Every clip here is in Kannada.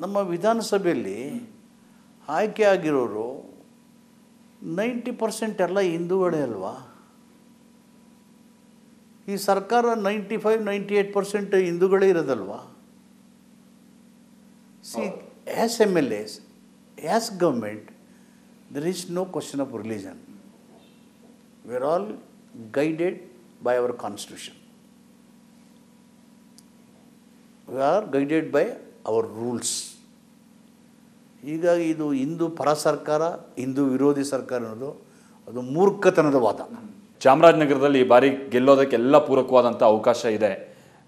ನಮ್ಮ ವಿಧಾನಸಭೆಯಲ್ಲಿ ಆಯ್ಕೆ ಆಗಿರೋರು 90% ಎಲ್ಲ ಹಿಂದೂಗಳೇ ಅಲ್ವಾ? ಈ ಸರ್ಕಾರ 95-98% ಹಿಂದೂಗಳೇ ಇರೋದಲ್ವಾ? See, as MLAs, as government, there is no question of religion. We are all guided by our constitution. We are guided by our rules. ಹೀಗಾಗಿ ಇದು ಹಿಂದೂ ಪರ ಸರ್ಕಾರ, ಹಿಂದೂ ವಿರೋಧಿ ಸರ್ಕಾರ ಅನ್ನೋದು ಅದು ಮೂರ್ಖತನದ ವಾದ. ಚಾಮರಾಜನಗರದಲ್ಲಿ ಈ ಬಾರಿ ಗೆಲ್ಲೋದಕ್ಕೆ ಎಲ್ಲ ಪೂರಕವಾದಂಥ ಅವಕಾಶ ಇದೆ.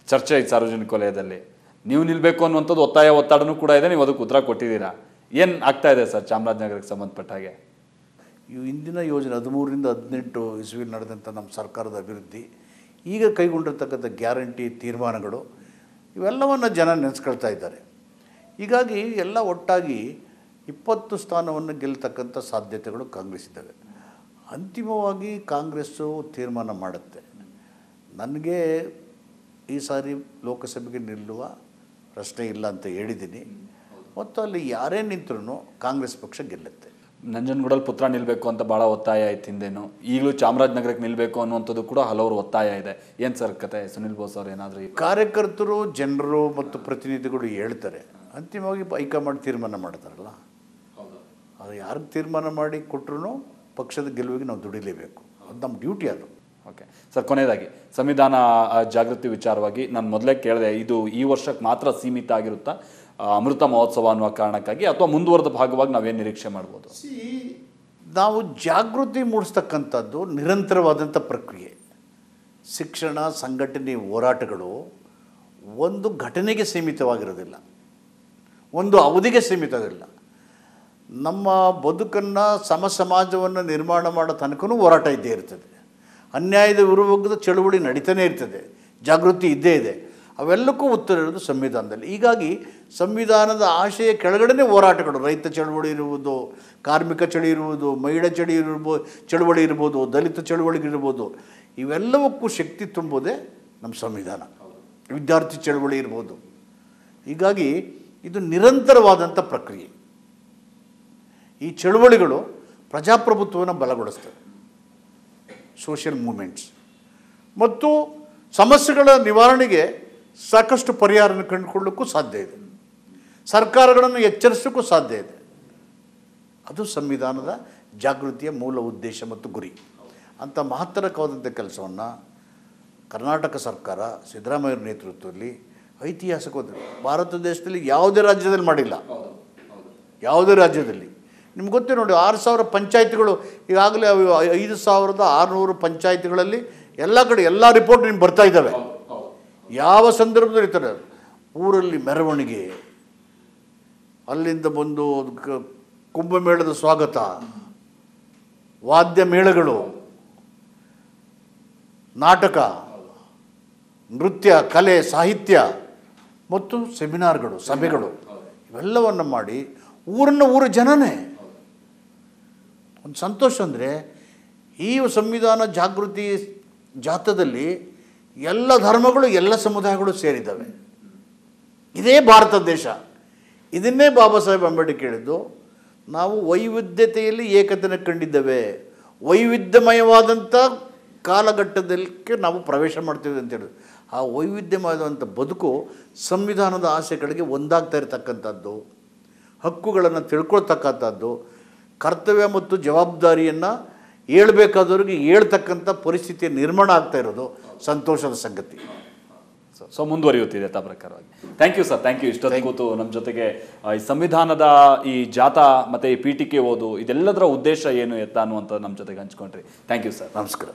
ಚರ್ಚೆ ಐತೆ ಸಾರ್ವಜನಿಕ ವಲಯದಲ್ಲಿ. ನೀವು ನಿಲ್ಲಬೇಕು ಅನ್ನುವಂಥದ್ದು ಒತ್ತಾಡನೂ ಕೂಡ ಇದೆ. ನೀವು ಅದಕ್ಕೆ ಉತ್ತರ ಕೊಟ್ಟಿದ್ದೀರಾ. ಏನು ಆಗ್ತಾ ಇದೆ ಸರ್ ಚಾಮರಾಜನಗರಕ್ಕೆ ಸಂಬಂಧಪಟ್ಟ ಹಾಗೆ? ಇವು ಹಿಂದಿನ ಯೋಜನೆ 13-18 ಇಸ್ವಿಯಲ್ಲಿ ನಡೆದಂಥ ನಮ್ಮ ಸರ್ಕಾರದ ಅಭಿವೃದ್ಧಿ, ಈಗ ಕೈಗೊಂಡಿರ್ತಕ್ಕಂಥ ಗ್ಯಾರಂಟಿ ತೀರ್ಮಾನಗಳು ಇವೆಲ್ಲವನ್ನು ಜನ ನೆನೆಸ್ಕೊಳ್ತಾ ಇದ್ದಾರೆ. ಹೀಗಾಗಿ ಎಲ್ಲ ಒಟ್ಟಾಗಿ 20 ಸ್ಥಾನವನ್ನು ಗೆಲ್ಲತಕ್ಕಂಥ ಸಾಧ್ಯತೆಗಳು ಕಾಂಗ್ರೆಸ್ ಇದ್ದಾವೆ. ಅಂತಿಮವಾಗಿ ಕಾಂಗ್ರೆಸ್ಸು ತೀರ್ಮಾನ ಮಾಡುತ್ತೆ. ನನಗೆ ಈ ಸಾರಿ ಲೋಕಸಭೆಗೆ ನಿಲ್ಲುವ ಪ್ರಶ್ನೆ ಇಲ್ಲ ಅಂತ ಹೇಳಿದ್ದೀನಿ. ಮತ್ತು ಅಲ್ಲಿ ಯಾರೇ ನಿಂತರೂ ಕಾಂಗ್ರೆಸ್ ಪಕ್ಷ ಗೆಲ್ಲುತ್ತೆ. ನಂಜನಗೂಡಲ್ಲಿ ಪುತ್ರ ನಿಲ್ಲಬೇಕು ಅಂತ ಭಾಳ ಒತ್ತಾಯ ಆಯ್ತು ಹಿಂದೇನು. ಈಗಲೂ ಚಾಮರಾಜನಗರಕ್ಕೆ ನಿಲ್ಲಬೇಕು ಅನ್ನುವಂಥದ್ದು ಕೂಡ ಹಲವರು ಒತ್ತಾಯ ಇದೆ. ಏನು ಸರ್ ಕತೆ? ಸುನಿಲ್ ಬೋಸ್ ಅವ್ರು ಏನಾದರೂ ಕಾರ್ಯಕರ್ತರು, ಜನರು ಮತ್ತು ಪ್ರತಿನಿಧಿಗಳು ಹೇಳ್ತಾರೆ, ಅಂತಿಮವಾಗಿ ಹೈಕಮಾಂಡ್ ತೀರ್ಮಾನ ಮಾಡ್ತಾರಲ್ಲ, ಅದು ಯಾರಿಗೆ ತೀರ್ಮಾನ ಮಾಡಿ ಕೊಟ್ಟರು ಪಕ್ಷದ ಗೆಲುವಿಗೆ ನಾವು ದುಡಿಲೇಬೇಕು. ಅದು ನಮ್ಮ ಡ್ಯೂಟಿ. ಅದು ಓಕೆ ಸರ್. ಕೊನೆಯದಾಗಿ ಸಂವಿಧಾನ ಜಾಗೃತಿ ವಿಚಾರವಾಗಿ ನಾನು ಮೊದಲೇ ಕೇಳಿದೆ, ಇದು ಈ ವರ್ಷಕ್ಕೆ ಮಾತ್ರ ಸೀಮಿತ ಆಗಿರುತ್ತಾ ಅಮೃತ ಮಹೋತ್ಸವ ಅನ್ನುವ ಕಾರಣಕ್ಕಾಗಿ, ಅಥವಾ ಮುಂದುವರೆದ ಭಾಗವಾಗಿ ನಾವೇನು ನಿರೀಕ್ಷೆ ಮಾಡ್ಬೋದು? ನಾವು ಜಾಗೃತಿ ಮೂಡಿಸ್ತಕ್ಕಂಥದ್ದು ನಿರಂತರವಾದಂಥ ಪ್ರಕ್ರಿಯೆ. ಶಿಕ್ಷಣ, ಸಂಘಟನೆ, ಹೋರಾಟಗಳು ಒಂದು ಘಟನೆಗೆ ಸೀಮಿತವಾಗಿರೋದಿಲ್ಲ, ಒಂದು ಅವಧಿಗೆ ಸೀಮಿತವಿಲ್ಲ. ನಮ್ಮ ಬದುಕನ್ನು, ಸಮಾಜವನ್ನು ನಿರ್ಮಾಣ ಮಾಡೋ ತನಕನೂ ಹೋರಾಟ ಇದ್ದೇ ಇರ್ತದೆ. ಅನ್ಯಾಯದ ವಿರುದ್ಧದ ಚಳುವಳಿ ನಡೀತಾನೆ ಇರ್ತದೆ, ಜಾಗೃತಿ ಇದ್ದೇ ಇದೆ. ಅವೆಲ್ಲಕ್ಕೂ ಉತ್ತರ ಇರೋದು ಸಂವಿಧಾನದಲ್ಲಿ. ಹೀಗಾಗಿ ಸಂವಿಧಾನದ ಆಶಯ ಕೆಳಗಡೆ ಹೋರಾಟಗಳು, ರೈತ ಚಳುವಳಿ ಇರುವುದು, ಕಾರ್ಮಿಕ ಚಳಿ ಇರುವುದು, ಮಹಿಳಾ ಚಳುವಳಿ ಇರ್ಬೋದು, ದಲಿತ ಚಳುವಳಿಗಿರ್ಬೋದು, ಇವೆಲ್ಲವಕ್ಕೂ ಶಕ್ತಿ ತುಂಬೋದೇ ನಮ್ಮ ಸಂವಿಧಾನ. ವಿದ್ಯಾರ್ಥಿ ಚಳುವಳಿ ಇರ್ಬೋದು. ಹೀಗಾಗಿ ಇದು ನಿರಂತರವಾದಂಥ ಪ್ರಕ್ರಿಯೆ. ಈ ಚಳುವಳಿಗಳು ಪ್ರಜಾಪ್ರಭುತ್ವವನ್ನು ಬಲಗೊಳಿಸ್ತವೆ, ಸೋಷಿಯಲ್ ಮೂಮೆಂಟ್ಸ್, ಮತ್ತು ಸಮಸ್ಯೆಗಳ ನಿವಾರಣೆಗೆ ಸಾಕಷ್ಟು ಪರಿಹಾರವನ್ನು ಕಂಡುಕೊಳ್ಳೋಕ್ಕೂ ಸಾಧ್ಯ ಇದೆ, ಸರ್ಕಾರಗಳನ್ನು ಎಚ್ಚರಿಸೋಕ್ಕೂ ಸಾಧ್ಯ ಇದೆ. ಅದು ಸಂವಿಧಾನದ ಜಾಗೃತಿಯ ಮೂಲ ಉದ್ದೇಶ ಮತ್ತು ಗುರಿ. ಅಂಥ ಮಹತ್ತರವಾದಂಥ ಕೆಲಸವನ್ನು ಕರ್ನಾಟಕ ಸರ್ಕಾರ ಸಿದ್ದರಾಮಯ್ಯ ನೇತೃತ್ವದಲ್ಲಿ ಐತಿಹಾಸಿಕವಾದ ಭಾರತ ದೇಶದಲ್ಲಿ ಯಾವುದೇ ರಾಜ್ಯದಲ್ಲಿ ಮಾಡಿಲ್ಲ. ಯಾವುದೇ ರಾಜ್ಯದಲ್ಲಿ ನಿಮ್ಗೆ ಗೊತ್ತೇ ನೋಡಿ, 6,000 ಪಂಚಾಯತಿಗಳು ಈಗಾಗಲೇ 5,600 ಪಂಚಾಯತಿಗಳಲ್ಲಿ ಎಲ್ಲ ಕಡೆ ಎಲ್ಲ ರಿಪೋರ್ಟ್ ನಿಮ್ಗೆ ಬರ್ತಾ ಇದ್ದಾವೆ. ಯಾವ ಸಂದರ್ಭದಲ್ಲಿ ಇರ್ತಾರೆ, ಊರಲ್ಲಿ ಮೆರವಣಿಗೆ, ಅಲ್ಲಿಂದ ಬಂದು ಕುಂಭಮೇಳದ ಸ್ವಾಗತ, ವಾದ್ಯ ಮೇಳಗಳು, ನಾಟಕ, ನೃತ್ಯ, ಕಲೆ, ಸಾಹಿತ್ಯ ಮತ್ತು ಸೆಮಿನಾರ್ಗಳು, ಸಭೆಗಳು, ಇವೆಲ್ಲವನ್ನು ಮಾಡಿ ಊರ ಜನನೇ ಒಂದು ಸಂತೋಷ. ಅಂದರೆ ಈ ಸಂವಿಧಾನ ಜಾಗೃತಿ ಜಾಥಾದಲ್ಲಿ ಎಲ್ಲ ಧರ್ಮಗಳು, ಎಲ್ಲ ಸಮುದಾಯಗಳು ಸೇರಿದ್ದಾವೆ. ಇದೇ ಭಾರತ ದೇಶ. ಇದನ್ನೇ ಬಾಬಾ ಸಾಹೇಬ್ ಅಂಬೇಡ್ಕರ್ ಹೇಳಿದ್ದು, ನಾವು ವೈವಿಧ್ಯತೆಯಲ್ಲಿ ಏಕತೆಯನ್ನು ಕಂಡಿದ್ದೇವೆ, ವೈವಿಧ್ಯಮಯವಾದಂಥ ಕಾಲಘಟ್ಟದಕ್ಕೆ ನಾವು ಪ್ರವೇಶ ಮಾಡ್ತೀವಿ ಅಂತೇಳಿ. ಆ ವೈವಿಧ್ಯಮಯವಾದಂಥ ಬದುಕು ಸಂವಿಧಾನದ ಆಶಯಗಳಿಗೆ ಒಂದಾಗ್ತಾ ಇರತಕ್ಕಂಥದ್ದು, ಹಕ್ಕುಗಳನ್ನು ತಿಳ್ಕೊಳ್ತಕ್ಕಂಥದ್ದು, ಕರ್ತವ್ಯ ಮತ್ತು ಜವಾಬ್ದಾರಿಯನ್ನು ಹೇಳ್ಬೇಕಾದವ್ರಿಗೆ ಹೇಳ್ತಕ್ಕಂಥ ಪರಿಸ್ಥಿತಿಯ ನಿರ್ಮಾಣ ಆಗ್ತಾ ಇರೋದು ಸಂತೋಷದ ಸಂಗತಿ. ಸೊ ಮುಂದುವರಿಯುತ್ತಿದೆ ತಾ ಪ್ರಕಾರವಾಗಿ. Thank you sir, thank you. ಇಷ್ಟೊತ್ತು ಕೂತು ನಮ್ಮ ಜೊತೆಗೆ ಈ ಸಂವಿಧಾನದ ಈ ಜಾಥಾ ಮತ್ತು ಈ ಪೀಠಿಕೆ ಓದು ಇದೆಲ್ಲದರ ಉದ್ದೇಶ ಏನು ಎತ್ತ ಅನ್ನುವಂಥದ್ದು ನಮ್ಮ ಜೊತೆಗೆ ಹಂಚ್ಕೊಂಡ್ರಿ. Thank you sir. ನಮಸ್ಕಾರ.